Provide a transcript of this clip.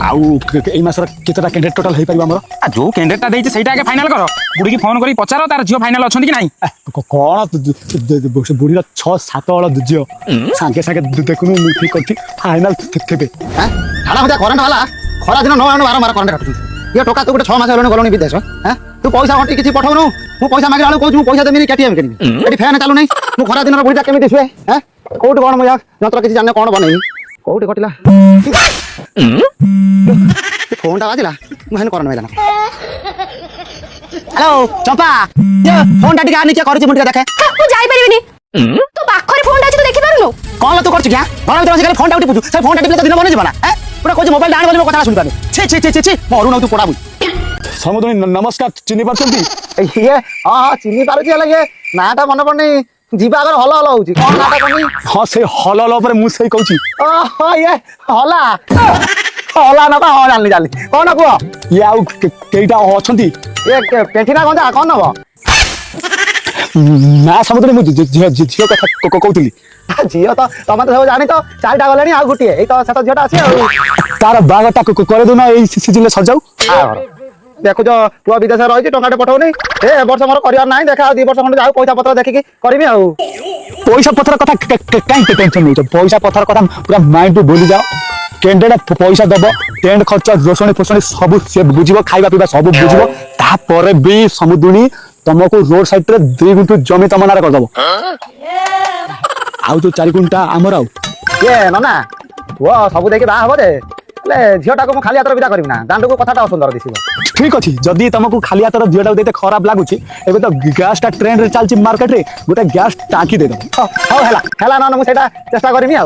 आउ एई मासर केतटा candidate total हेई परिबा हमर जो कैंडिडेटटा देइছে সেইটা আগে ফাইনাল কর বুড়ি কি ফোন করি পচারো তার ঝিও ফাইনাল অছন্তি কি নাই कोन से बुढ़ी 6-7 वाला दुजियो सांगे सांगे देखुनु मु ठीक करथि फाइनल थेबे हैं ठाडा हो जा करंट वाला खरा दिन न आनु बारंबार करंट काटु ये टोका तू गोटे 6 मास हेलोनी गलोनी विदेश हैं तू पैसा हटी किछि पठाउनु मु पैसा मागे आलु कहू पैसा देमिनी केटीएम केनी एटी फैन चालू नै मु खरा दिन बुढ़ीटा केमिति छुए हैं कोट कोन मया यंत्र किछि जाने कोन बनै कोट कटिला फोनटा बाजिला मु हेन करन मेला हेलो चंपा ये फोनटा टिका नीचे करछि मुटिका देखे ମୁଁ ଯାଇପାରିବିନି ତୁ ପାଖରେ ଫୋନଟା ଅଛି ତୁ ଦେଖିପାରୁନୁ कौन तू करछु क्या घर भीतर बसी फोन टाउटी पुजु से फोन टाउटी तो दिन बने जीवना हैं पुरा कोइ मोबाइल डाण बोली कथा सुनि पानी छी छी छी छी मरु न तू पडा बुई समुद्री नमस्कार चिन्हि पाछंती ये हां चिन्हि पारु छी ये नाटा मन पड़नी जीवा अगर हल हल होउची कोन नाटा कोनी हां से हल हल ऊपर मु सही कहूची ओह ये हला हला ना बा हो जानी जाली कोन को ये आउ केइटा अछंती ये पेठिना गंजा कोन नबो ना समुद्री मु झियो कथा कहउतली झियो तो तमे तो सब जानी तो चारटा गलेनी आ गुटिए एई तो सेत झियोटा अछि आ तार बागटा करे दो ना एई सीजन सजाऊ देखो जो तू विदेश रही टंकाटे पठाऊनी ए वर्ष मोर करियर नाही देखा 2 वर्ष खंड जाऊ पैसा पत्र देखिकी करबी आ पैसा पत्र कथा काई टेंशन नहीं पैसा पत्र कथा पूरा माइंड भूली जाओ कैंडिडेट पैसा दबो टेंट खर्च रोशनी फोशनी सब से बुझिबो खाइबा पीबा सब बुझिबो ता परे भी समुद्री तुमको रोड साइड रे 2 गुंठू जमी तुम नारा कर दबो आउ तो 4 गुंठा हमर आउ ये नना वो सब देखि बा हबो दे ले झियोटा को म खाली हाथ विदा करबी ना दांडू को कथाटा सुंदर दिसिबो ठीक अछि जदी तुमको खाली हाथ झियोटा देते खराब लागुची एबे तो गैस टा ट्रेंड रे चलची मार्केट रे गोटे गैस टाकी दे दो हो हला हला ना मु सेटा चेष्टा करमी आ